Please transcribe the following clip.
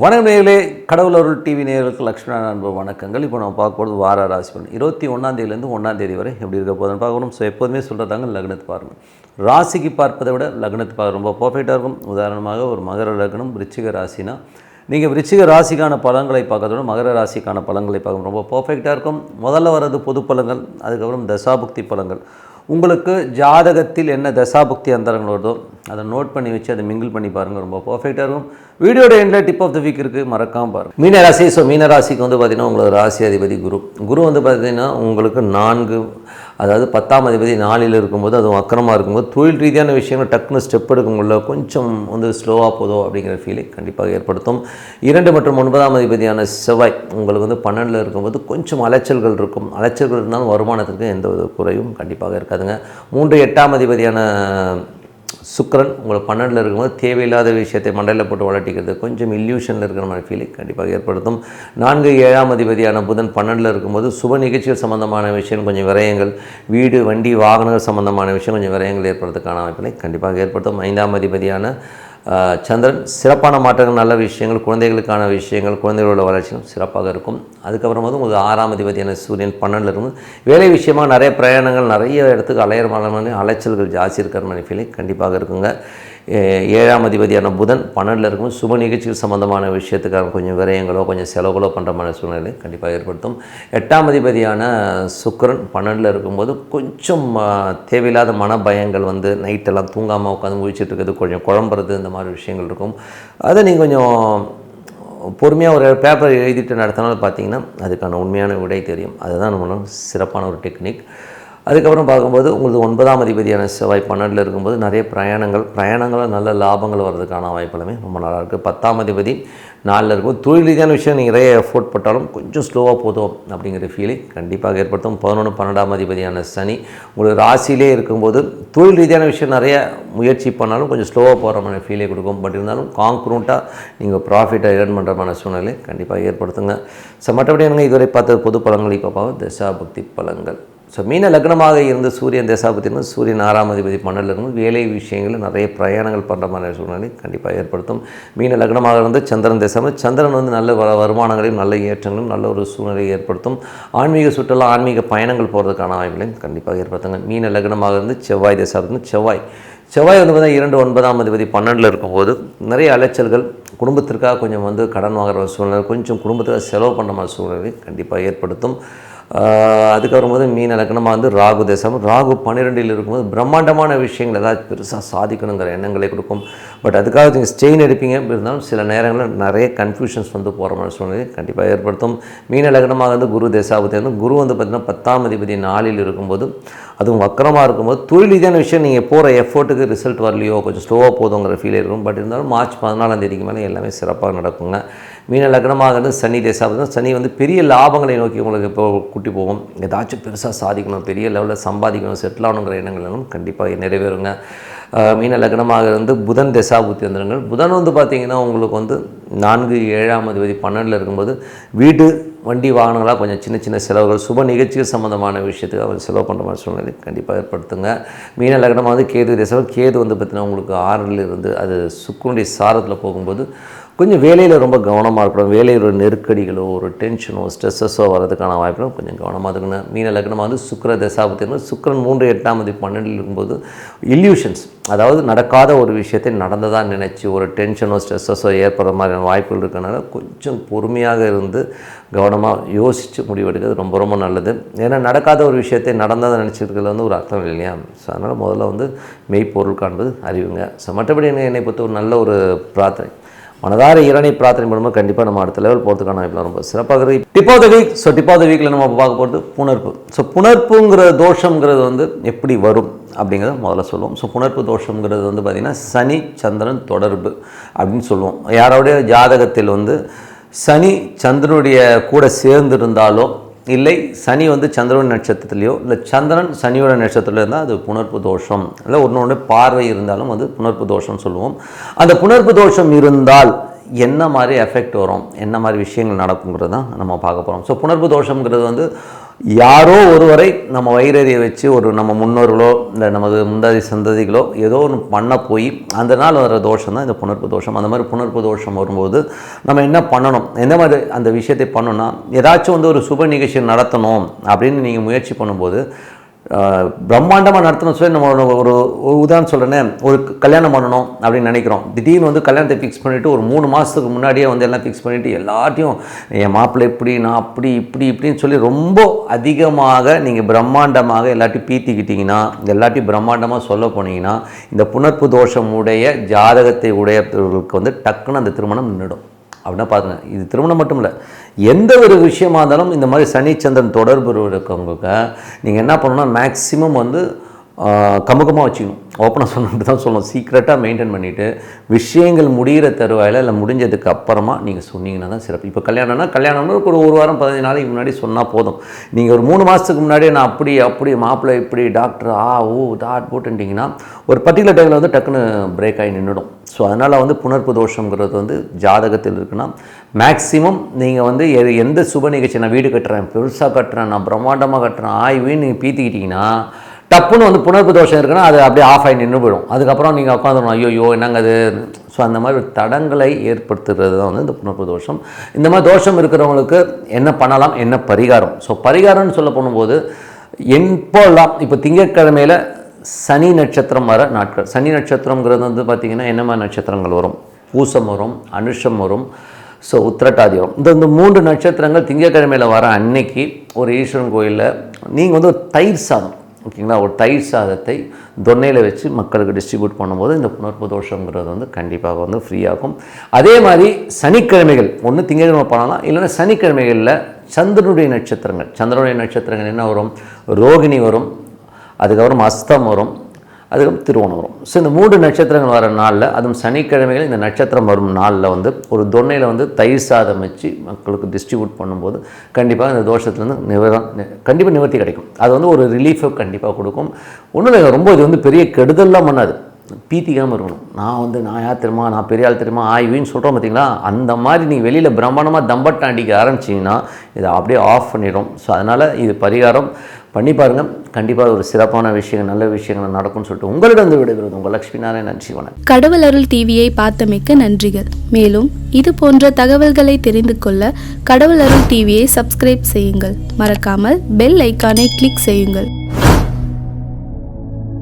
வணக்கம் நேயர்களே, கடவுள் அருள் டிவி நேயர்களுக்கு லக்ஷ்மண அன்பு வணக்கங்கள். இப்போ நம்ம பார்க்க போகிறது வார ராசி பலன் 21 1 தேதி வரை எப்படி இருக்க போதுன்னு பார்க்கணும். ஸோ எப்போதுமே சொல்கிறதாங்க லக்னத்தை பாருங்கள். ராசிக்கு பார்ப்பதை விட லக்னத்தை பார்க்க ரொம்ப பர்ஃபெக்டாக இருக்கும். உதாரணமாக ஒரு மகர லக்னம் விருச்சிக ராசினா நீங்கள் விருச்சிக ராசிக்கான பலன்களை பார்க்கறதோட மகர ராசிக்கான பலன்களை பார்க்க ரொம்ப பர்ஃபெக்டாக இருக்கும். முதல்ல வர்றது பொது பலன்கள், அதுக்கப்புறம் தசாபுக்தி பலன்கள். உங்களுக்கு ஜாதகத்தில் என்ன தசாபுக்தி அந்தரங்கள் வருதோ அதை நோட் பண்ணி வச்சு அதை மிங்கிள் பண்ணி பாருங்கள், ரொம்ப பர்ஃபெக்டாக இருக்கும். வீடியோட எண்டில் டிப் ஆஃப் த வீக் இருக்குது, மறக்காமல் பாருங்கள். மீனராசி. ஸோ மீனராசிக்கு வந்து பார்த்திங்கன்னா உங்களுக்கு ராசி அதிபதி குரு வந்து பார்த்திங்கன்னா உங்களுக்கு 4, அதாவது 10ஆம் அதிபதி 4ல் இருக்கும்போது அதுவும் அக்கிரமாக இருக்கும்போது தொழில் ரீதியான விஷயங்கள் டக்குன்னு ஸ்டெப் எடுக்க முடியல, கொஞ்சம் வந்து ஸ்லோவாக போதும் அப்படிங்கிற ஃபீலை கண்டிப்பாக ஏற்படுத்தும். 2 மற்றும் 9ஆம் அதிபதியான செவ்வாய் உங்களுக்கு வந்து 12ல் இருக்கும்போது கொஞ்சம் அலைச்சல்கள் இருக்கும். அலைச்சல்கள் இருந்தாலும் வருமானத்திற்கு எந்த ஒரு குறையும் கண்டிப்பாக இருக்காதுங்க. 3 8ஆம் அதிபதியான சுக்கிரன் உங்களுக்கு 12ல் இருக்கும்போது தேவையில்லாத விஷயத்தை மண்டையில் போட்டு வளர்த்திக்கிறது, கொஞ்சம் இல்யூஷனில் இருக்கிற மாதிரி ஃபீலை கண்டிப்பாக ஏற்படுத்தும். 4 7ஆம் அதிபதியான புதன் 12ல் இருக்கும்போது சுப நிகழ்ச்சிகள் சம்பந்தமான விஷயம் கொஞ்சம் விரயங்கள், வீடு வண்டி வாகனங்கள் சம்பந்தமான விஷயம் கொஞ்சம் விரயங்கள் ஏற்படுறதுக்கான வாய்ப்பினை கண்டிப்பாக ஏற்படுத்தும். 5ஆம் அதிபதியான சந்திரன் சிறப்பான மாற்றங்கள், நல்ல விஷயங்கள், குழந்தைகளுக்கான விஷயங்கள், குழந்தைகளோட வளர்ச்சியும் சிறப்பாக இருக்கும். அதுக்கப்புறம் வந்து உங்களுக்கு 6ஆம் அதிபதியான சூரியன் 12ல் இருக்கும். வேலை விஷயமாக நிறைய பிரயாணங்கள், நிறைய இடத்துக்கு அலையிற அலைச்சல்கள் ஜாஸ்தி இருக்கிற மாதிரி ஃபீலை கண்டிப்பாக இருக்குங்க. 7ஆம் அதிபதியான புதன் 12ல் இருக்கும். சுப நிகழ்ச்சிகள் சம்பந்தமான விஷயத்துக்காக கொஞ்சம் விரயங்களோ கொஞ்சம் செலவுகளோ பண்ணுற மாதிரி சூழ்நிலை கண்டிப்பாக ஏற்படுத்தும். 8ஆம் அதிபதியான சுக்கிரன் 12ல் இருக்கும்போது கொஞ்சம் தேவையில்லாத மனபயங்கள் வந்து நைட்டெல்லாம் தூங்காமல் உட்காந்து முழிச்சிட்டு இருக்கிறது, கொஞ்சம் குழம்புறது, இந்த மாதிரி விஷயங்கள் இருக்கும். அதை நீங்கள் கொஞ்சம் பொறுமையாக ஒரு பேப்பர் எழுதிட்டு நடத்தினாலும் பார்த்தீங்கன்னா அதுக்கான உண்மையான விடை தெரியும். அதுதான் நம்ம சிறப்பான ஒரு டெக்னிக். அதுக்கப்புறம் பார்க்கும்போது உங்களுக்கு 9ஆம் அதிபதியான செவ்வாய் 12ல் இருக்கும்போது நிறைய பிரயாணங்களும் நல்ல லாபங்கள் வர்றதுக்கான வாய்ப்புகளுமே ரொம்ப நல்லாயிருக்கு. 10ஆம் அதிபதி 4ல் இருக்கும்போது தொழில் ரீதியான விஷயம் நீங்கள் நிறைய எஃபோர்ட் போட்டாலும் கொஞ்சம் ஸ்லோவாக போதும் அப்படிங்கிற ஃபீலை கண்டிப்பாக ஏற்படுத்தும். 11 12ஆம் அதிபதியான சனி உங்களுக்கு ராசியிலே இருக்கும்போது தொழில் ரீதியான விஷயம் நிறைய முயற்சி பண்ணாலும் கொஞ்சம் ஸ்லோவாக போகிற மாதிரி ஃபீலை கொடுக்கும். பட் இருந்தாலும் கான்க்ரூண்ட்டாக நீங்கள் ப்ராஃபிட்டை ஏர்ன் பண்ணுற மாதிரி சூழ்நிலை கண்டிப்பாக ஏற்படுத்துங்க. ஸோ மற்றபடி எனக்கு இதுவரை பார்த்த பொது பலன்கள் இப்போ பார்க்க தசாபுக்தி பலன்கள். ஸோ மீன லக்னமாக இருந்து சூரியன் தசாபுத்தின்னு சூரியன் 6ஆம் அதிபதி 12ல் இருக்கும்போது வேலை விஷயங்களில் நிறைய பிரயாணங்கள் பண்ணுற மாதிரி சூழ்நிலை கண்டிப்பாக ஏற்படுத்தும். மீன லக்னமாக இருந்து சந்திரன் தசாபதி, சந்திரன் வந்து நல்ல வருமானங்களையும் நல்ல ஏற்றங்களும் நல்ல ஒரு சூழ்நிலையை ஏற்படுத்தும். ஆன்மீக சுற்றுலா, ஆன்மீக பயணங்கள் போகிறதுக்கான வாய்ப்புகளையும் கண்டிப்பாக ஏற்படுத்துங்க. மீன லக்னமாக இருந்து செவ்வாய் தசாபதினு செவ்வாய் வந்து பார்த்தா 2 9ஆம் அதிபதி 12ல் இருக்கும்போது நிறைய அலைச்சல்கள், குடும்பத்திற்காக கொஞ்சம் வந்து கடன் வாங்குற சூழ்நிலை, கொஞ்சம் குடும்பத்துக்காக செலவு பண்ணுற மாதிரி சூழ்நிலை கண்டிப்பாக ஏற்படுத்தும். அதுக்கப்புறம் போது மீன லக்னமாக வந்து ராகு 12ல் இருக்கும்போது பிரம்மாண்டமான விஷயங்கள் ஏதாவது பெருசாக சாதிக்கணுங்கிற எண்ணங்களை கொடுக்கும். பட் அதுக்காக நீங்கள் ஸ்டெயின் எடுப்பீங்க. இருந்தாலும் சில நேரங்களில் நிறைய கன்ஃபியூஷன்ஸ் வந்து போகிற மாதிரி சூழ்நிலை கண்டிப்பாக ஏற்படுத்தும். மீன லக்னமாக வந்து குரு தசாபதி வந்து குரு வந்து பார்த்திங்கன்னா 10ஆம் அதிபதி 4ல் இருக்கும்போது அதுவும் வக்கரமாக இருக்கும்போது தொழில் ரீதியான விஷயம் நீங்கள் போகிற எஃபோர்ட்டுக்கு ரிசல்ட் வரலையோ கொஞ்சம் ஸ்லோவாக போதுங்கிற ஃபீல் இருக்கும். பட் இருந்தாலும் மார்ச் 14ஆம் தேதிக்கு மேலே எல்லாமே சிறப்பாக நடக்குங்க. மீன லக்னமாக இருந்து சனி தசாபதி, சனி வந்து பெரிய லாபங்களை நோக்கி உங்களுக்கு இப்போ கூட்டி போகும். ஏதாச்சும் பெருசாக சாதிக்கணும், பெரிய லெவலில் சம்பாதிக்கணும், செட்டில் ஆகணுங்கிற எண்ணங்களும் கண்டிப்பாக நிறைவேறுங்க. மீன லக்னமாக இருந்து புதன் தசாபுத்தி வந்துடுங்கள். புதன் வந்து பார்த்திங்கன்னா உங்களுக்கு வந்து 4 7ஆம் அதிபதி 12ல் இருக்கும்போது வீடு வண்டி வாகனங்களாக கொஞ்சம் சின்ன சின்ன செலவுகள், சுப நிகழ்ச்சிகள் சம்மந்தமான விஷயத்துக்கு அவர் செலவு பண்ணுற மாதிரி சூழ்நிலை கண்டிப்பாக ஏற்படுத்துங்க. மீன லக்னமாக வந்து கேது தசம், கேது வந்து பார்த்திங்கன்னா உங்களுக்கு 6ல் இருந்து அது சுக்குனுடைய சாரத்தில் போகும்போது கொஞ்சம் வேலையில் ரொம்ப கவனமாக இருக்கணும். வேலையில் ஒரு நெருக்கடிகளோ ஒரு டென்ஷனோ ஸ்ட்ரெஸ்ஸஸோ வரதுக்கான வாய்ப்புகளும் கொஞ்சம் கவனமாக இருக்கணும். மீன லக்னமாக வந்து சுக்கிர தசாபதி, சுக்கிரன் 3 8ஆம் அதிபதி 12ல் இருக்கும்போது இல்யூஷன்ஸ், அதாவது நடக்காத ஒரு விஷயத்தை நடந்ததாக நினச்சி ஒரு டென்ஷனோ ஸ்ட்ரெஸ்ஸஸோ ஏற்படுற மாதிரியான வாய்ப்புகள் இருக்கனால கொஞ்சம் பொறுமையாக இருந்து கவனமாக யோசித்து முடிவெடுக்கிறது ரொம்ப ரொம்ப நல்லது. ஏன்னா நடக்காத ஒரு விஷயத்தை நடந்ததாக நினச்சிருக்கிறதுல வந்து ஒரு அர்த்தம் இல்லையா. ஸோ அதனால் முதல்ல வந்து மெய்ப்பொருள் காண்பது அறிவுங்க. ஸோ மற்றபடி என்னை பொறுத்த ஒரு நல்ல ஒரு பிரார்த்தனை, மனதார இறைவனை பிரார்த்தனை பண்ணும்போது கண்டிப்பாக நம்ம அடுத்த லெவல் போகிறதுக்கான வாய்ப்பு ரொம்ப சிறப்பாக இருக்குது. Tip of the week. So tip of the வீக்கில் நம்ம பார்க்க போகிறது புணர்ப்பு. ஸோ புணர்ப்புங்கிற தோஷங்கிறது வந்து எப்படி வரும் அப்படிங்கிறத முதல்ல சொல்லுவோம். ஸோ புணர்ப்பு தோஷங்கிறது வந்து பார்த்திங்கன்னா சனி சந்திரன் தொடர்பு அப்படின்னு சொல்லுவோம். யாரோடைய ஜாதகத்தில் வந்து சனி சந்திரனுடைய கூட சேர்ந்திருந்தாலோ இல்லை சனி வந்து சந்திரன் நட்சத்திரத்துலையோ இல்லை சந்திரன் சனியோட நட்சத்திரத்தில் இருந்தால் அது புணர்ப்பு தோஷம், இல்லை ஒன்று பார்வை இருந்தாலும் அது புணர்ப்பு தோஷம்னு சொல்லுவோம். அந்த புணர்ப்பு தோஷம் இருந்தால் என்ன மாதிரி எஃபெக்ட் வரும், என்ன மாதிரி விஷயங்கள் நடக்குங்கிறது தான் நம்ம பார்க்க போகிறோம். ஸோ புணர்ப்பு தோஷங்கிறது வந்து யாரோ ஒருவரை நம்ம வயிறறிய வச்சு ஒரு நம்ம முன்னோர்களோ இல்லை நமது முந்தாதி சந்ததிகளோ ஏதோ ஒன்று பண்ண போய் அந்த நாள் வர தோஷம் தான் இந்த புணர்ப்பு தோஷம். அந்த மாதிரி புணர்ப்பு தோஷம் வரும்போது நம்ம என்ன பண்ணணும், எந்த மாதிரி அந்த விஷயத்தை பண்ணணும்னா, ஏதாச்சும் வந்து ஒரு சுப நிகழ்ச்சி நடத்தணும் அப்படின்னு நீங்கள் முயற்சி பண்ணும்போது பிரம்மாண்டமாக நடத்தணும் சொல்லி நம்ம ஒரு உதாரணம் சொல்கிறேன்னே, ஒரு கல்யாணம் பண்ணணும் அப்படின்னு நினைக்கிறோம். திடீர்னு வந்து கல்யாணத்தை ஃபிக்ஸ் பண்ணிவிட்டு ஒரு 3 மாதத்துக்கு முன்னாடியே வந்து எல்லாம் ஃபிக்ஸ் பண்ணிவிட்டு எல்லாத்தையும் என் மாப்பிள்ளை இப்படி நான் அப்படி இப்படின்னு சொல்லி ரொம்ப அதிகமாக நீங்கள் பிரம்மாண்டமாக எல்லாத்தையும் பீத்திக்கிட்டிங்கன்னா, எல்லாத்தையும் பிரம்மாண்டமாக சொல்ல போனீங்கன்னா, இந்த புணர்ப்பு தோஷம் உடைய ஜாதகத்தை உடையவர்களுக்கு வந்து டக்குன்னு அந்த திருமணம் நின்றுடும். அப்படின்னா பாருங்கள், இது திருமணம் மட்டும் இல்லை, எந்த ஒரு விஷயமாக இருந்தாலும் இந்த மாதிரி சனி சந்திரன் தொடர்பு இருக்கவங்களுக்கு நீங்கள் என்ன பண்ணணும்னா, மேக்ஸிமம் வந்து கமுகமாக வச்சுக்கணும். ஓப்பனாக சொன்னிட்டு தான் சொல்லணும். சீக்ரெட்டாக மெயின்டைன் பண்ணிவிட்டு விஷயங்கள் முடிகிற தருவாயில் இல்லை முடிஞ்சதுக்கு அப்புறமா நீங்கள் சொன்னீங்கன்னா தான் சிறப்பு. இப்போ கல்யாணம்னா ஒரு வாரம் 15 நாளைக்கு முன்னாடி சொன்னால் போதும். நீங்கள் ஒரு 3 மாதத்துக்கு முன்னாடியே நான் அப்படி மாப்பிள்ளை இப்படி டாக்டர் டாட் போட்டுட்டிங்கன்னா ஒரு பர்டிகுலர் டைமில் வந்து டக்குன்னு பிரேக் ஆகி நின்றுடும். ஸோ அதனால் வந்து புணர்ப்பு தோஷங்கிறது வந்து ஜாதகத்தில் இருக்குன்னா மேக்ஸிமம் நீங்கள் வந்து எந்த சுப நிகழ்ச்சி, நான் வீடு கட்டுறேன், பெருசாக கட்டுறேன், நான் பிரம்மாண்டமாக கட்டுறேன் ஆய்வுன்னு நீங்கள் பீத்திக்கிட்டிங்கன்னா டப்புன்னு வந்து புணர்ப்பு தோஷம் இருக்குன்னா அது அப்படியே ஆஃப் ஆகி நின்று போயிடும். அதுக்கப்புறம் நீங்கள் உட்காந்துடணும், ஐயோ என்னங்க அது. ஸோ அந்த மாதிரி தடங்களை ஏற்படுத்துறது தான் வந்து இந்த புணர்ப்பு தோஷம். இந்த மாதிரி தோஷம் இருக்கிறவங்களுக்கு என்ன பண்ணலாம், என்ன பரிகாரம். ஸோ பரிகாரம்னு சொல்ல போகும்போது எப்போல்லாம் இப்போ திங்கட்கிழமையில் சனி நட்சத்திரம் வர நாட்கள், சனி நட்சத்திரங்கிறது வந்து பார்த்திங்கன்னா என்ன மாதிரி நட்சத்திரங்கள் வரும், பூசம் வரும், அனுஷம் வரும், ஸோ உத்திரட்டாதி வரும். இந்த 3 நட்சத்திரங்கள் திங்கட்கிழமையில் வர அன்னைக்கு ஒரு ஈஸ்வரன் கோயிலில் நீங்கள் வந்து ஒரு தயிர் சாதம், ஓகேங்களா, ஒரு தயிர் சாதத்தை தொன்னையில் வச்சு மக்களுக்கு டிஸ்ட்ரிபியூட் பண்ணும்போது இந்த புணர்ப்பு தோஷங்கிறது வந்து கண்டிப்பாக வந்து ஃப்ரீயாகும். அதே மாதிரி சனிக்கிழமைகள், ஒன்று திங்கட்கிழமை பண்ணலாம், இல்லைன்னா சனிக்கிழமைகளில் சந்திரனுடைய நட்சத்திரங்கள் என்ன வரும், ரோகிணி வரும், அதுக்கப்புறம் அஸ்தம் வரும், அதுக்கப்புறம் திருவோணம் வரும். ஸோ இந்த 3 நட்சத்திரங்கள் வர நாளில், அதுவும் சனிக்கிழமைகள் இந்த நட்சத்திரம் வரும் நாளில் வந்து ஒரு தொன்னையில் வந்து தயிர் சாதம் வச்சு மக்களுக்கு டிஸ்ட்ரிபியூட் பண்ணும்போது கண்டிப்பாக இந்த தோஷத்துலேருந்து கண்டிப்பாக நிவர்த்தி கிடைக்கும். அது வந்து ஒரு ரிலீஃபை கண்டிப்பாக கொடுக்கும். ஒன்றும் இல்லை, ரொம்ப இது வந்து பெரிய கெடுதல்லாம் பண்ணாது. பீத்திக்காமல் இருக்கணும். நான் யார் தெரியுமா, நான் பெரிய ஆள் தெரியுமா ஆய்வின்னு சொல்கிறோம் பார்த்தீங்களா, அந்த மாதிரி நீங்கள் வெளியில் பிரம்மாண்டமாக தம்பட்டம் அடிக்க ஆரம்பிச்சிங்கன்னா இதை அப்படியே ஆஃப் பண்ணிடும். ஸோ அதனால் இது பரிகாரம் பண்ணி பாருங்கள். கண்டிப்பாக ஒரு சிறப்பான விஷயங்கள், நல்ல விஷயங்கள் நடக்கும்னு சொல்லிட்டு உங்களிடம் விடைபெறுவது உங்கள் லட்சுமி நாராயணன். நன்றி, வணக்கம். கடவுள் அருள் டிவியை பார்த்தமைக்கு நன்றிகள். மேலும் இது போன்ற தகவல்களை தெரிந்து கொள்ள கடவுள் அருள் டிவியை சப்ஸ்கிரைப் செய்யுங்கள். மறக்காமல் பெல் ஐக்கானை கிளிக் செய்யுங்கள்.